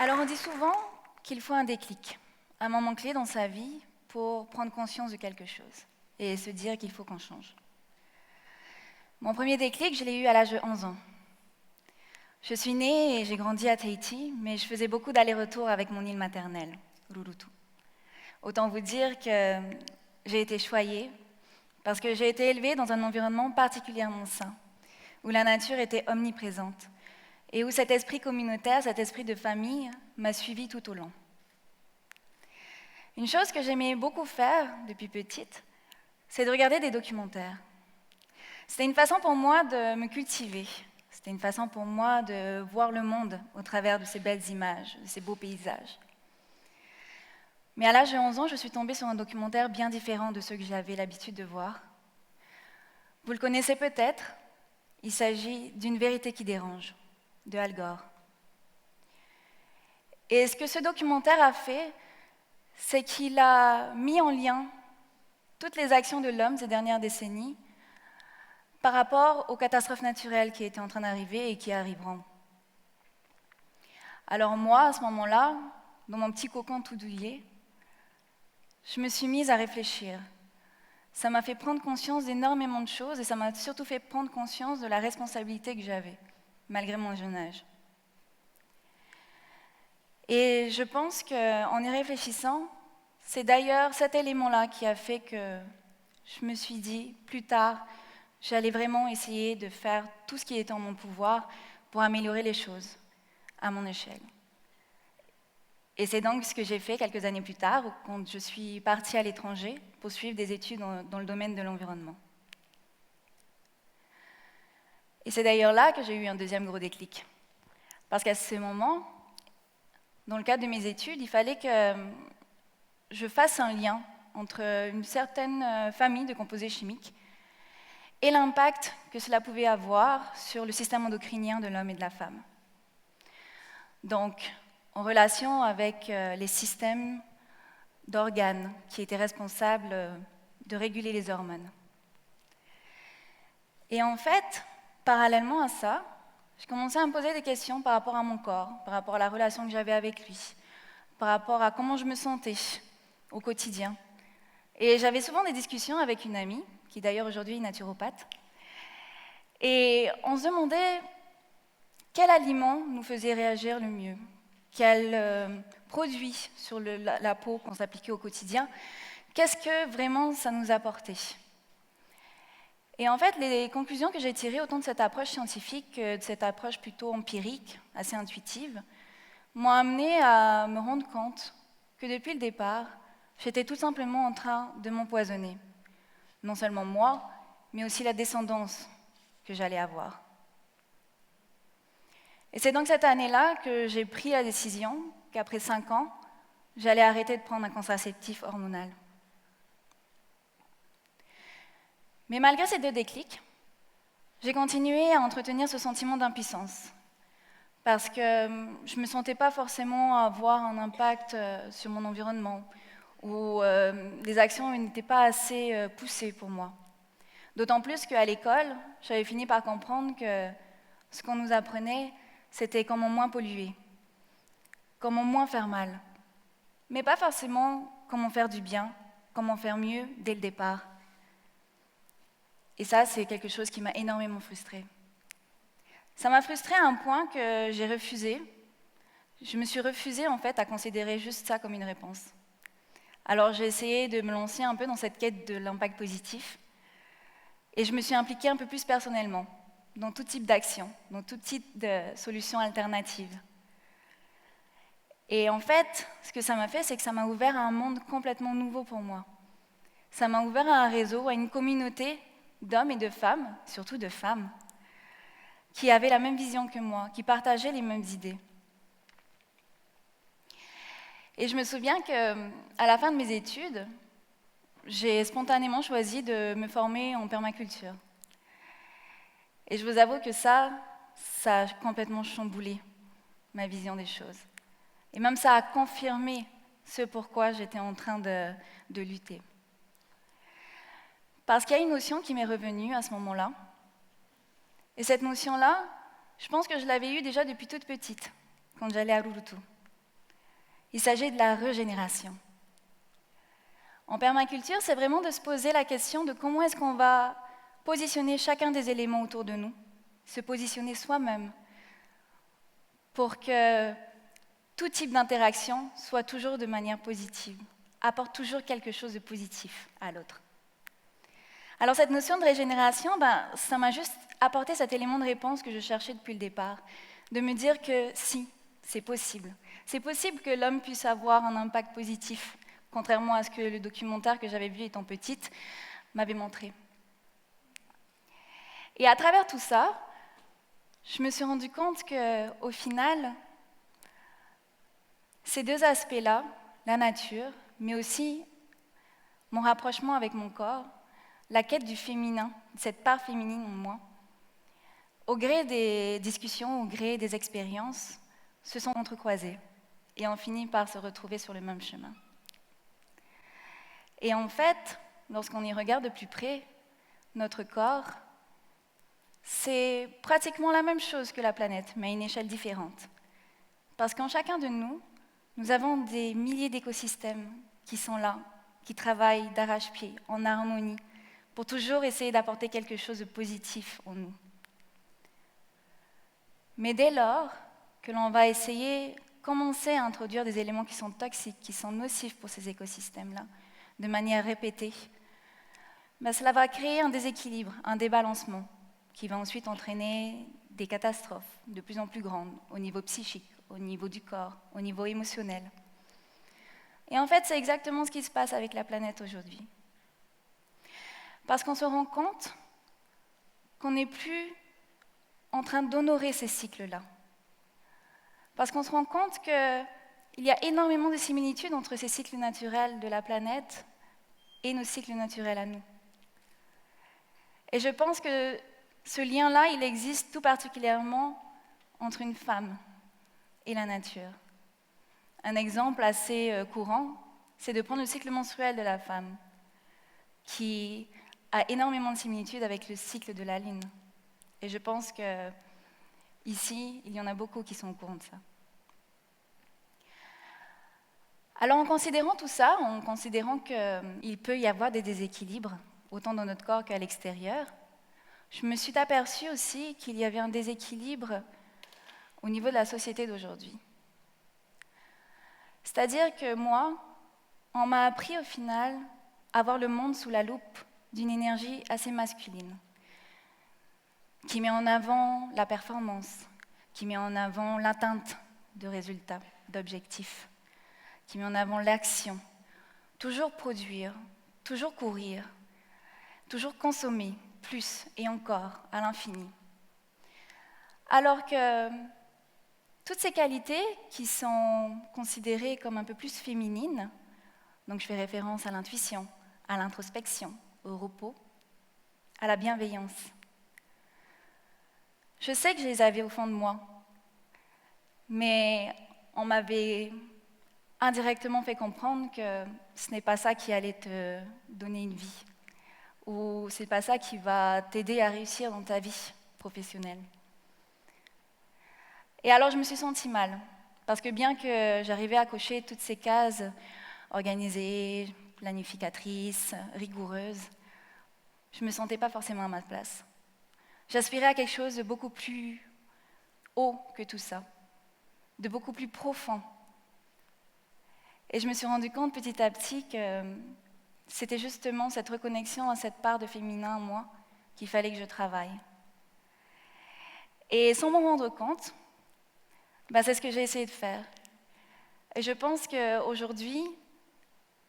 Alors on dit souvent qu'il faut un déclic, un moment clé dans sa vie pour prendre conscience de quelque chose et se dire qu'il faut qu'on change. Mon premier déclic, je l'ai eu à l'âge de 11 ans. Je suis née et j'ai grandi à Tahiti, mais je faisais beaucoup d'allers-retours avec mon île maternelle, Rurutu. Autant vous dire que j'ai été choyée parce que j'ai été élevée dans un environnement particulièrement sain, où la nature était omniprésente et où cet esprit communautaire, cet esprit de famille m'a suivie tout au long. Une chose que j'aimais beaucoup faire depuis petite, c'est de regarder des documentaires. C'était une façon pour moi de me cultiver. C'était une façon pour moi de voir le monde au travers de ces belles images, de ces beaux paysages. Mais à l'âge de 11 ans, je suis tombée sur un documentaire bien différent de ceux que j'avais l'habitude de voir. Vous le connaissez peut-être, il s'agit d'Une vérité qui dérange, de Al Gore. Et ce que ce documentaire a fait, c'est qu'il a mis en lien toutes les actions de l'homme ces dernières décennies par rapport aux catastrophes naturelles qui étaient en train d'arriver et qui arriveront. Alors moi, à ce moment-là, dans mon petit cocon tout douillet, je me suis mise à réfléchir. Ça m'a fait prendre conscience d'énormément de choses et ça m'a surtout fait prendre conscience de la responsabilité que j'avais, malgré mon jeune âge. Et je pense qu'en y réfléchissant, c'est d'ailleurs cet élément-là qui a fait que je me suis dit, plus tard, j'allais vraiment essayer de faire tout ce qui était en mon pouvoir pour améliorer les choses à mon échelle. Et c'est donc ce que j'ai fait quelques années plus tard, quand je suis partie à l'étranger pour suivre des études dans le domaine de l'environnement. Et c'est d'ailleurs là que j'ai eu un deuxième gros déclic. Parce qu'à ce moment, dans le cadre de mes études, il fallait que je fasse un lien entre une certaine famille de composés chimiques et l'impact que cela pouvait avoir sur le système endocrinien de l'homme et de la femme. Donc, en relation avec les systèmes d'organes qui étaient responsables de réguler les hormones. Et en fait, parallèlement à ça, je commençais à me poser des questions par rapport à mon corps, par rapport à la relation que j'avais avec lui, par rapport à comment je me sentais au quotidien. Et j'avais souvent des discussions avec une amie, qui d'ailleurs aujourd'hui est naturopathe, et on se demandait quel aliment nous faisait réagir le mieux, quel produit sur la peau qu'on s'appliquait au quotidien, qu'est-ce que vraiment ça nous apportait. Et en fait, les conclusions que j'ai tirées autant de cette approche scientifique que de cette approche plutôt empirique, assez intuitive, m'ont amenée à me rendre compte que depuis le départ, j'étais tout simplement en train de m'empoisonner. Non seulement moi, mais aussi la descendance que j'allais avoir. Et c'est donc cette année-là que j'ai pris la décision qu'après 5 ans, j'allais arrêter de prendre un contraceptif hormonal. Mais malgré ces 2 déclics, j'ai continué à entretenir ce sentiment d'impuissance, parce que je ne me sentais pas forcément avoir un impact sur mon environnement, ou les actions n'étaient pas assez poussées pour moi. D'autant plus qu'à l'école, j'avais fini par comprendre que ce qu'on nous apprenait, c'était comment moins polluer, comment moins faire mal, mais pas forcément comment faire du bien, comment faire mieux dès le départ. Et ça, c'est quelque chose qui m'a énormément frustrée. Ça m'a frustrée à un point que j'ai refusé. Je me suis refusée en fait à considérer juste ça comme une réponse. Alors j'ai essayé de me lancer un peu dans cette quête de l'impact positif et je me suis impliquée un peu plus personnellement dans tout type d'action, dans tout type de solutions alternatives. Et en fait, ce que ça m'a fait, c'est que ça m'a ouvert à un monde complètement nouveau pour moi. Ça m'a ouvert à un réseau, à une communauté d'hommes et de femmes, surtout de femmes, qui avaient la même vision que moi, qui partageaient les mêmes idées. Et je me souviens qu'à la fin de mes études, j'ai spontanément choisi de me former en permaculture. Et je vous avoue que ça a complètement chamboulé ma vision des choses. Et même ça a confirmé ce pourquoi j'étais en train de lutter. Parce qu'il y a une notion qui m'est revenue à ce moment-là. Et cette notion-là, je pense que je l'avais eue déjà depuis toute petite, quand j'allais à Rurutu. Il s'agit de la régénération. En permaculture, c'est vraiment de se poser la question de comment est-ce qu'on va positionner chacun des éléments autour de nous, se positionner soi-même, pour que tout type d'interaction soit toujours de manière positive, apporte toujours quelque chose de positif à l'autre. Alors cette notion de régénération, ça m'a juste apporté cet élément de réponse que je cherchais depuis le départ, de me dire que si, c'est possible. C'est possible que l'homme puisse avoir un impact positif, contrairement à ce que le documentaire que j'avais vu étant petite m'avait montré. Et à travers tout ça, je me suis rendu compte qu'au final, ces deux aspects-là, la nature, mais aussi mon rapprochement avec mon corps, la quête du féminin, cette part féminine en moi, au gré des discussions, au gré des expériences, se sont entrecroisés et ont fini par se retrouver sur le même chemin. Et en fait, lorsqu'on y regarde de plus près, notre corps, c'est pratiquement la même chose que la planète, mais à une échelle différente. Parce qu'en chacun de nous, nous avons des milliers d'écosystèmes qui sont là, qui travaillent d'arrache-pied, en harmonie, pour toujours essayer d'apporter quelque chose de positif en nous. Mais dès lors que l'on va commencer à introduire des éléments qui sont toxiques, qui sont nocifs pour ces écosystèmes-là, de manière répétée, cela va créer un déséquilibre, un débalancement, qui va ensuite entraîner des catastrophes de plus en plus grandes au niveau psychique, au niveau du corps, au niveau émotionnel. Et en fait, c'est exactement ce qui se passe avec la planète aujourd'hui. Parce qu'on se rend compte qu'on n'est plus en train d'honorer ces cycles-là. Parce qu'on se rend compte qu'il y a énormément de similitudes entre ces cycles naturels de la planète et nos cycles naturels à nous. Et je pense que ce lien-là, il existe tout particulièrement entre une femme et la nature. Un exemple assez courant, c'est de prendre le cycle menstruel de la femme, qui a énormément de similitudes avec le cycle de la Lune. Et je pense qu'ici, il y en a beaucoup qui sont au courant de ça. Alors en considérant tout ça, en considérant qu'il peut y avoir des déséquilibres, autant dans notre corps qu'à l'extérieur, je me suis aperçue aussi qu'il y avait un déséquilibre au niveau de la société d'aujourd'hui. C'est-à-dire que moi, on m'a appris au final à voir le monde sous la loupe d'une énergie assez masculine, qui met en avant la performance, qui met en avant l'atteinte de résultats, d'objectifs, qui met en avant l'action, toujours produire, toujours courir, toujours consommer, plus et encore, à l'infini. Alors que toutes ces qualités qui sont considérées comme un peu plus féminines, donc je fais référence à l'intuition, à l'introspection, au repos, à la bienveillance. Je sais que je les avais au fond de moi, mais on m'avait indirectement fait comprendre que ce n'est pas ça qui allait te donner une vie, ou c'est pas ça qui va t'aider à réussir dans ta vie professionnelle. Et alors je me suis sentie mal, parce que bien que j'arrivais à cocher toutes ces cases organisée, planificatrice, rigoureuse, je ne me sentais pas forcément à ma place. J'aspirais à quelque chose de beaucoup plus haut que tout ça, de beaucoup plus profond. Et je me suis rendu compte petit à petit que c'était justement cette reconnexion à cette part de féminin en moi qu'il fallait que je travaille. Et sans m'en rendre compte, c'est ce que j'ai essayé de faire. Et je pense qu'aujourd'hui,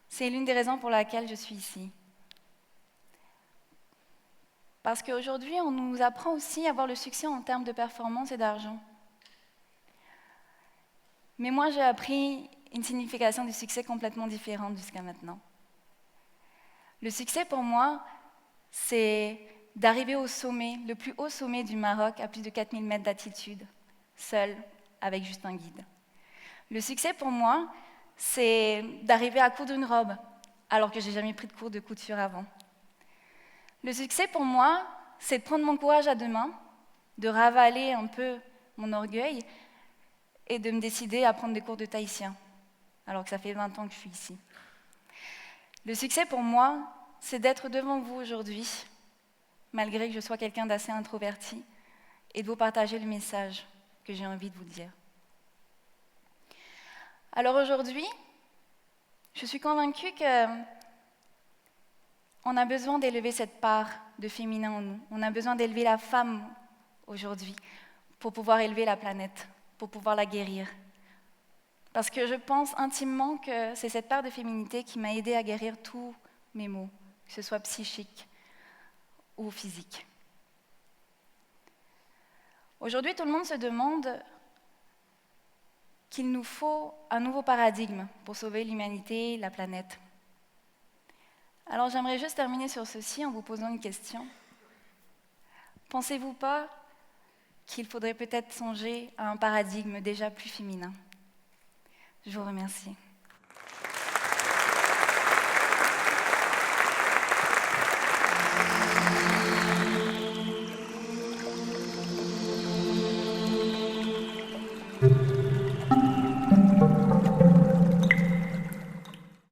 c'est l'une des raisons pour laquelle je suis ici. Parce qu'aujourd'hui, on nous apprend aussi à avoir le succès en termes de performance et d'argent. Mais moi, j'ai appris une signification du succès complètement différente jusqu'à maintenant. Le succès pour moi, c'est d'arriver au sommet, le plus haut sommet du Maroc, à plus de 4000 mètres d'altitude, seul, avec juste un guide. Le succès pour moi, c'est d'arriver à coudre une robe, alors que je n'ai jamais pris de cours de couture avant. Le succès pour moi, c'est de prendre mon courage à deux mains, de ravaler un peu mon orgueil et de me décider à prendre des cours de tahitien. alors que ça fait 20 ans que je suis ici. Le succès pour moi, c'est d'être devant vous aujourd'hui, malgré que je sois quelqu'un d'assez introverti, et de vous partager le message que j'ai envie de vous dire. Alors aujourd'hui, je suis convaincue qu'on a besoin d'élever cette part de féminin en nous. On a besoin d'élever la femme aujourd'hui pour pouvoir élever la planète, pour pouvoir la guérir. Parce que je pense intimement que c'est cette part de féminité qui m'a aidée à guérir tous mes maux, que ce soit psychique ou physique. Aujourd'hui, tout le monde se demande qu'il nous faut un nouveau paradigme pour sauver l'humanité, la planète. Alors j'aimerais juste terminer sur ceci en vous posant une question. Pensez-vous pas qu'il faudrait peut-être songer à un paradigme déjà plus féminin? Je vous remercie.